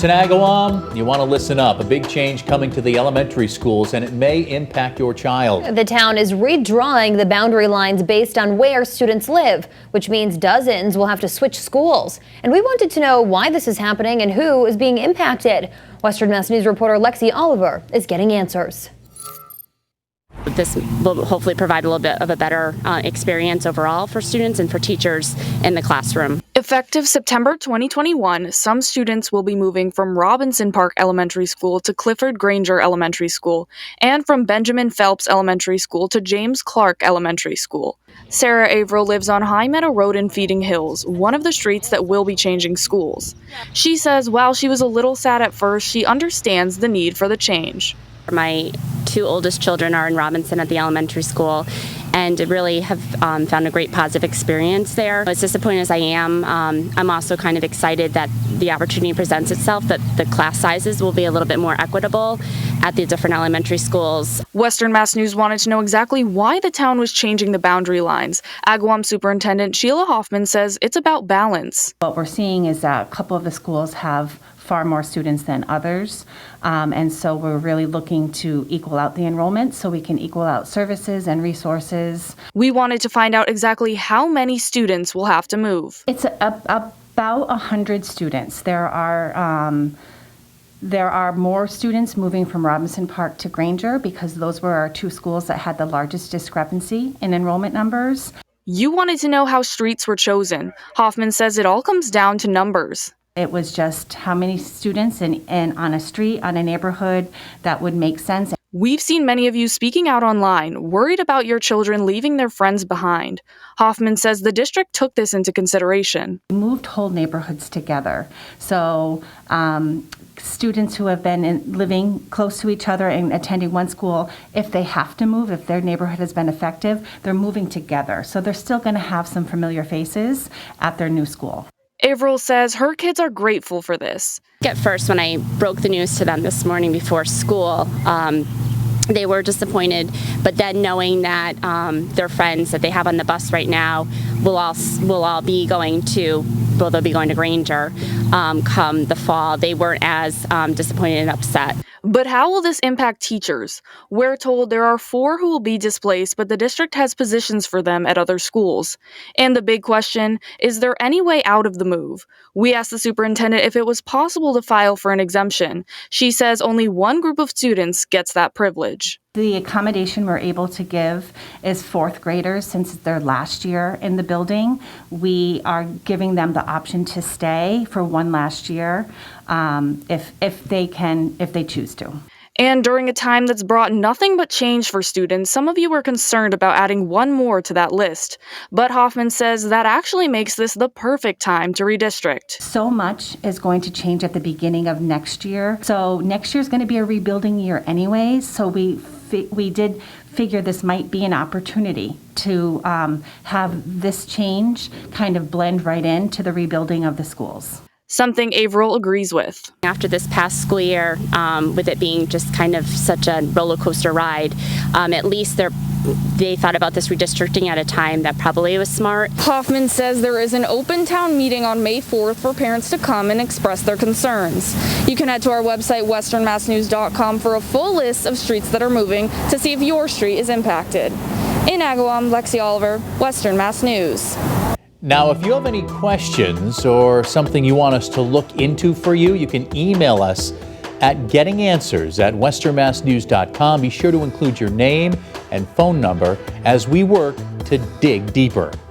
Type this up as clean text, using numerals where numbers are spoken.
In Agawam, you want to listen up. A big change coming to the elementary schools, and it may impact your child. The town is redrawing the boundary lines based on where students live, which means dozens will have to switch schools. And we wanted to know why this is happening and who is being impacted. Western Mass News reporter Lexi Oliver is getting answers. This will hopefully provide a little bit of a better experience overall for students and for teachers in the classroom. Effective September 2021, some students will be moving from Robinson Park Elementary School to Clifford Granger Elementary School and from Benjamin Phelps Elementary School to James Clark Elementary School. Sarah Averill lives on High Meadow Road in Feeding Hills, one of the streets that will be changing schools. She says while she was a little sad at first, she understands the need for the change. My two oldest children are in Robinson at the elementary school and really have found a great positive experience there. As disappointed as I am, I'm also kind of excited that the opportunity presents itself, that the class sizes will be a little bit more equitable at the different elementary schools. Western Mass News wanted to know exactly why the town was changing the boundary lines. Agawam Superintendent Sheila Hoffman says it's about balance. What we're seeing is that a couple of the schools have far more students than others, and so we're really looking to equal out the enrollment so we can equal out services and resources. We wanted to find out exactly how many students will have to move. It's about 100 students. There are more students moving from Robinson Park to Granger because those were our two schools that had the largest discrepancy in enrollment numbers. You wanted to know how streets were chosen. Hoffman says it all comes down to numbers. It was just how many students and on a street, on a neighborhood that would make sense. We've seen many of you speaking out online, worried about your children leaving their friends behind. Hoffman says the district took this into consideration. We moved whole neighborhoods together. So students who have been living close to each other and attending one school, if they have to move, if their neighborhood has been effective, they're moving together. So they're still going to have some familiar faces at their new school. Averill says her kids are grateful for this. At first, when I broke the news to them this morning before school, they were disappointed, but then knowing that their friends that they have on the bus right now will all be going to, well, they'll be going to Granger come the fall, they weren't as disappointed and upset. But how will this impact teachers? We're told there are 4 who will be displaced, but the district has positions for them at other schools. And the big question, is there any way out of the move? We asked the superintendent if it was possible to file for an exemption. She says only one group of students gets that privilege. The accommodation we're able to give is 4th graders since it's their last year in the building. We are giving them the option to stay for one last year if they choose to. And during a time that's brought nothing but change for students, some of you were concerned about adding one more to that list. But Hoffman says that actually makes this the perfect time to redistrict. So much is going to change at the beginning of next year. So next year is going to be a rebuilding year anyways. So we did figure this might be an opportunity to have this change kind of blend right into the rebuilding of the schools. Something Averill agrees with. After this past school year, with it being just kind of such a roller coaster ride, at least they thought about this redistricting at a time that probably was smart. Hoffman says there is an open town meeting on May 4th for parents to come and express their concerns. You can head to our website, westernmassnews.com, for a full list of streets that are moving to see if your street is impacted. In Agawam, Lexi Oliver, Western Mass News. Now, if you have any questions or something you want us to look into for you, you can email us at gettinganswers@westernmassnews.com. Be sure to include your name and phone number as we work to dig deeper.